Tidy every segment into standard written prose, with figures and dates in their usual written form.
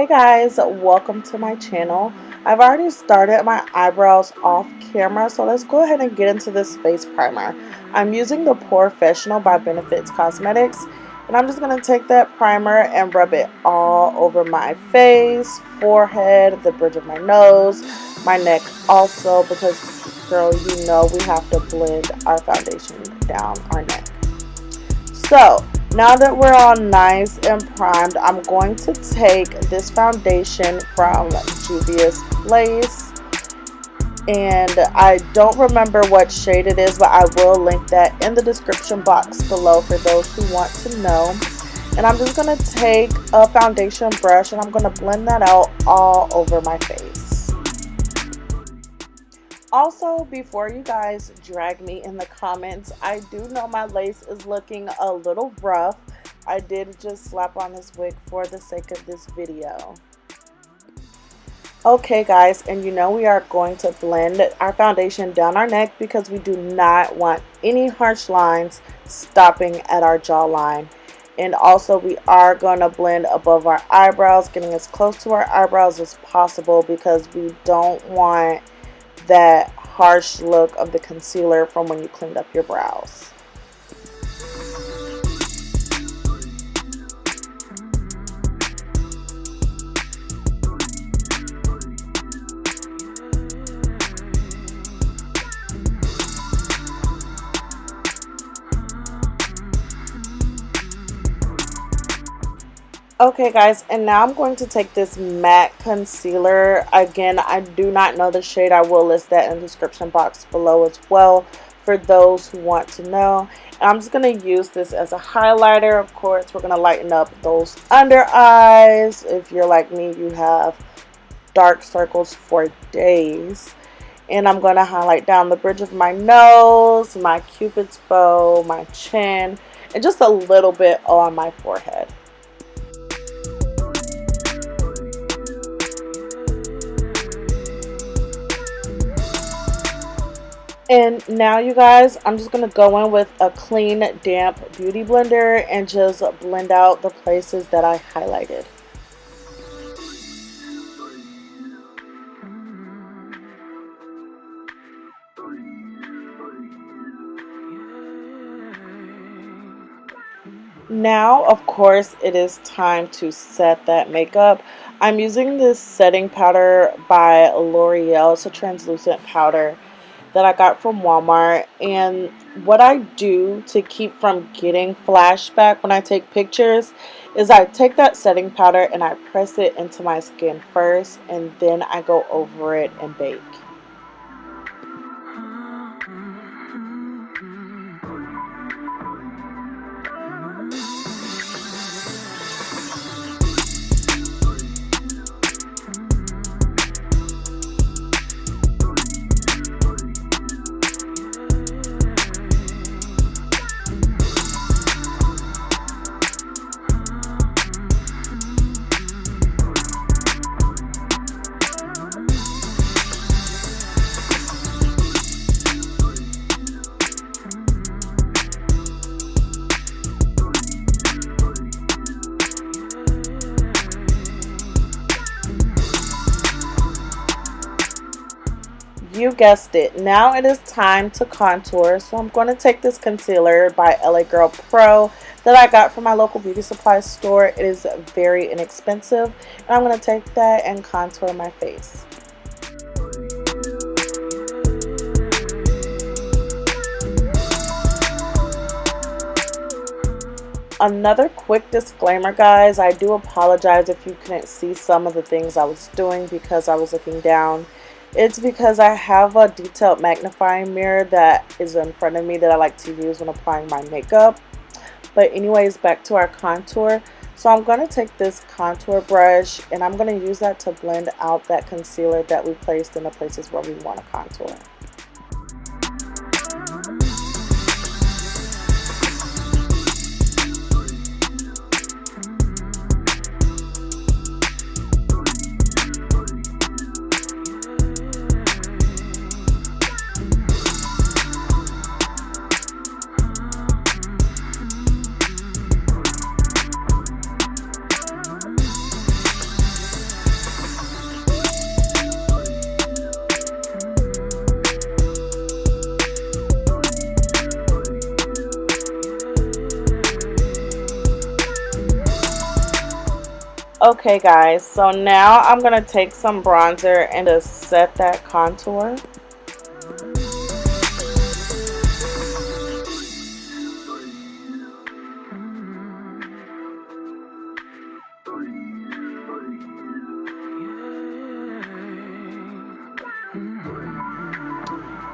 Hey guys, welcome to my channel. I've already started my eyebrows off camera, so let's go ahead and get into this face primer. I'm using the POREfessional by Benefits Cosmetics, and I'm just going to take that primer and rub it all over my face, forehead, the bridge of my nose, my neck also, because girl, you know we have to blend our foundation down our neck. So now that we're all nice and primed, I'm going to take this foundation from Juvia's Place, and I don't remember what shade it is, but I will link that in the description box below for those who want to know. And I'm just going to take a foundation brush and I'm going to blend that out all over my face. Also, before you guys drag me in the comments, I do know my lace is looking a little rough. I did just slap on this wig for the sake of this video. Okay guys, and you know we are going to blend our foundation down our neck because we do not want any harsh lines stopping at our jawline. And also we are going to blend above our eyebrows, getting as close to our eyebrows as possible because we don't want that harsh look of the concealer from when you cleaned up your brows. Okay guys, and now I'm going to take this matte concealer. Again, I do not know the shade. I will list that in the description box below as well for those who want to know. And I'm just going to use this as a highlighter. Of course, we're going to lighten up those under eyes. If you're like me, you have dark circles for days. And I'm going to highlight down the bridge of my nose, my cupid's bow, my chin, and just a little bit on my forehead. And now you guys, I'm just going to go in with a clean, damp beauty blender and just blend out the places that I highlighted. Now, of course, it is time to set that makeup. I'm using this setting powder by L'Oreal. It's a translucent powder that I got from Walmart, and what I do to keep from getting flashback when I take pictures is I take that setting powder and I press it into my skin first, and then I go over it and bake. You guessed it. Now it is time to contour. So I'm going to take this concealer by LA Girl Pro that I got from my local beauty supply store. It is very inexpensive. And I'm going to take that and contour my face. Another quick disclaimer guys, I do apologize if you couldn't see some of the things I was doing because I was looking down. It's because I have a detailed magnifying mirror that is in front of me that I like to use when applying my makeup. But anyways, back to our contour. So I'm going to take this contour brush and I'm going to use that to blend out that concealer that we placed in the places where we want to contour. Okay guys, so now I'm going to take some bronzer and just set that contour.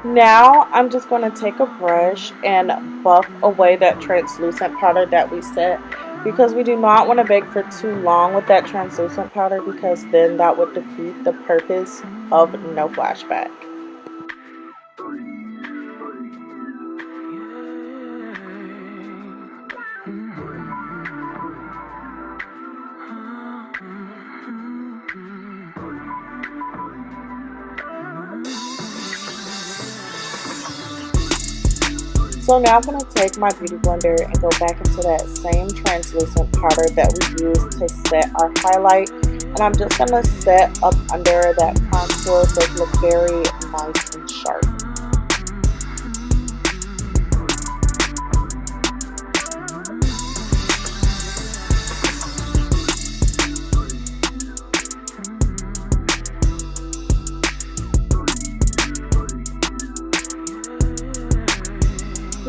Now I'm just going to take a brush and buff away that translucent powder that we set, because we do not want to bake for too long with that translucent powder, because then that would defeat the purpose of no flashback. So now I'm going to take my beauty blender and go back into that same translucent powder that we used to set our highlight. And I'm just going to set up under that contour so it looks very nice and sharp.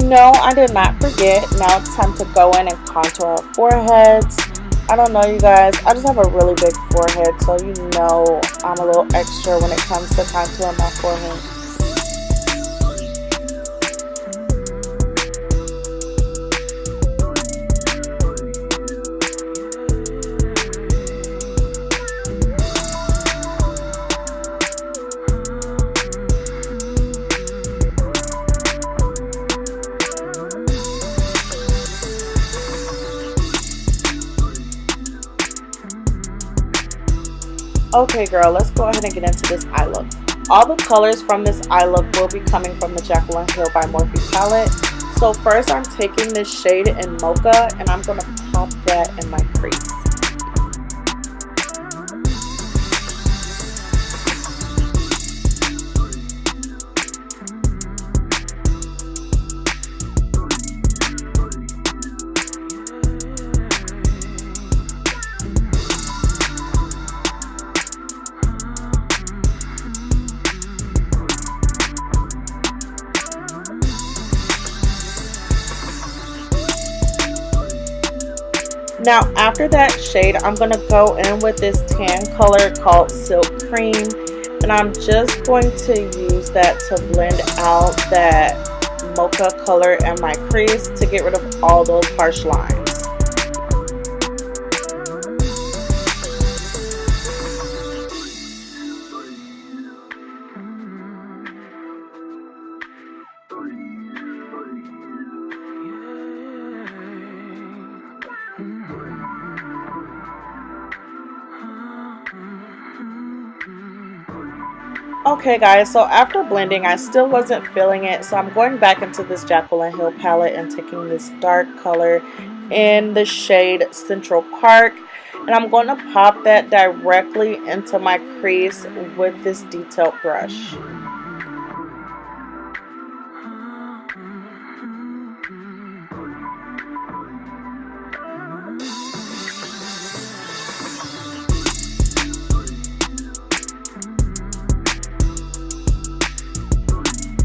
No, I did not forget. Now it's time to go in and contour our foreheads. I don't know, you guys, I just have a really big forehead, so you know I'm a little extra when it comes to contouring my forehead. Okay girl, let's go ahead and get into this eye look. All the colors from this eye look will be coming from the Jaclyn Hill by Morphe palette. So first I'm taking this shade in Mocha and I'm going to pop that in my crease. Now after that shade, I'm going to go in with this tan color called Silk Cream, and I'm just going to use that to blend out that mocha color in my crease to get rid of all those harsh lines. Okay guys, so after blending I still wasn't feeling it, so I'm going back into this Jaclyn Hill palette and taking this dark color in the shade Central Park, and I'm going to pop that directly into my crease with this detailed brush.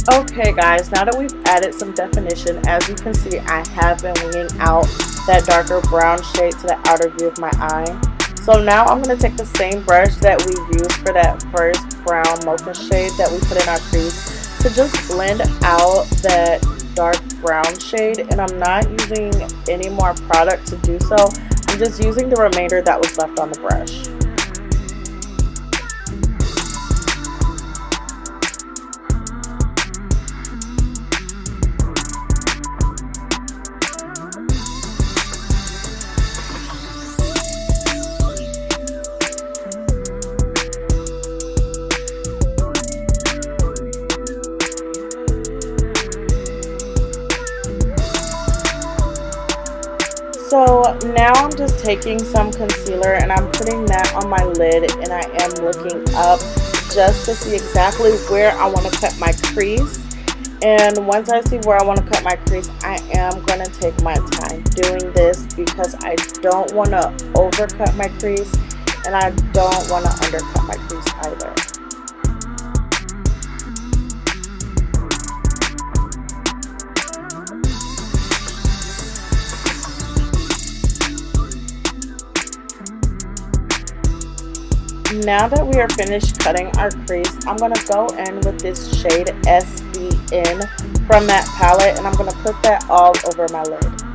Okay guys, now that we've added some definition, as you can see I have been winging out that darker brown shade to the outer view of my eye. So now I'm going to take the same brush that we used for that first brown mocha shade that we put in our crease to just blend out that dark brown shade, and I'm not using any more product to do so. I'm just using the remainder that was left on the brush. So now I'm just taking some concealer and I'm putting that on my lid, and I am looking up just to see exactly where I want to cut my crease. And once I see where I want to cut my crease, I am going to take my time doing this because I don't want to overcut my crease and I don't want to undercut my crease either. Now that we are finished cutting our crease, I'm going to go in with this shade SBN from that palette, and I'm going to put that all over my lid.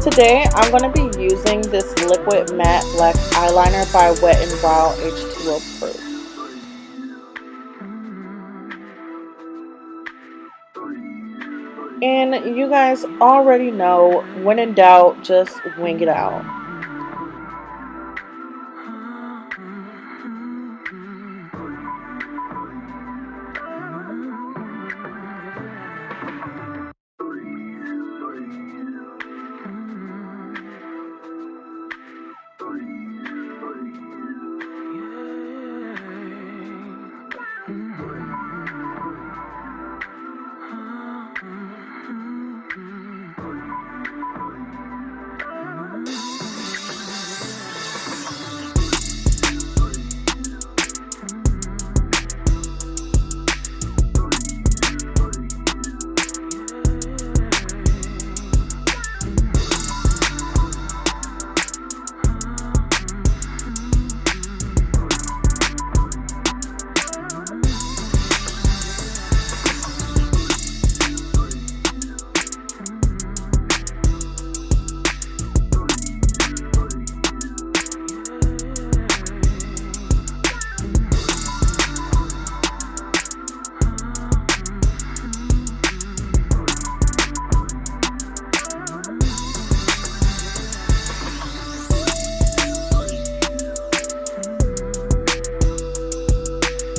Today, I'm going to be using this liquid matte black eyeliner by Wet n Wild H2O Proof. And you guys already know, when in doubt, just wing it out.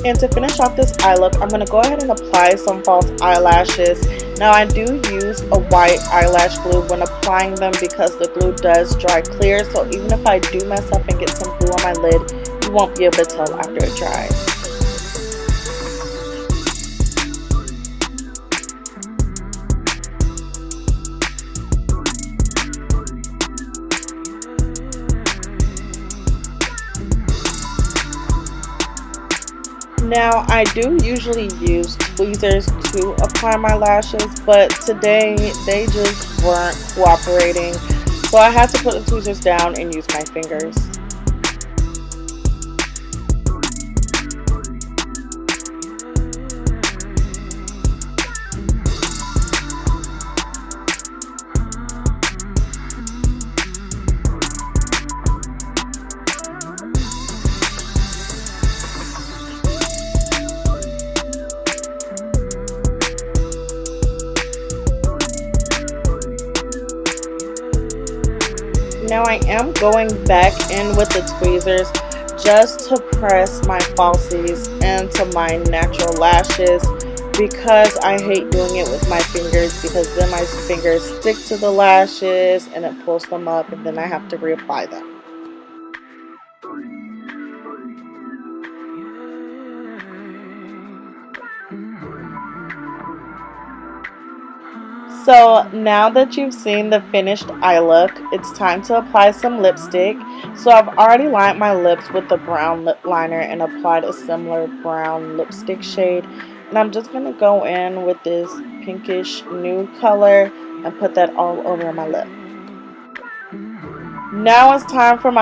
And to finish off this eye look, I'm going to go ahead and apply some false eyelashes. Now I do use a white eyelash glue when applying them because the glue does dry clear. So even if I do mess up and get some glue on my lid, you won't be able to tell after it dries. Now, I do usually use tweezers to apply my lashes, but today they just weren't cooperating, so I had to put the tweezers down and use my fingers. Now I am going back in with the tweezers just to press my falsies into my natural lashes because I hate doing it with my fingers because then my fingers stick to the lashes and it pulls them up and then I have to reapply them. So now that you've seen the finished eye look, it's time to apply some lipstick. So I've already lined my lips with the brown lip liner and applied a similar brown lipstick shade. And I'm just going to go in with this pinkish nude color and put that all over my lip. Now it's time for my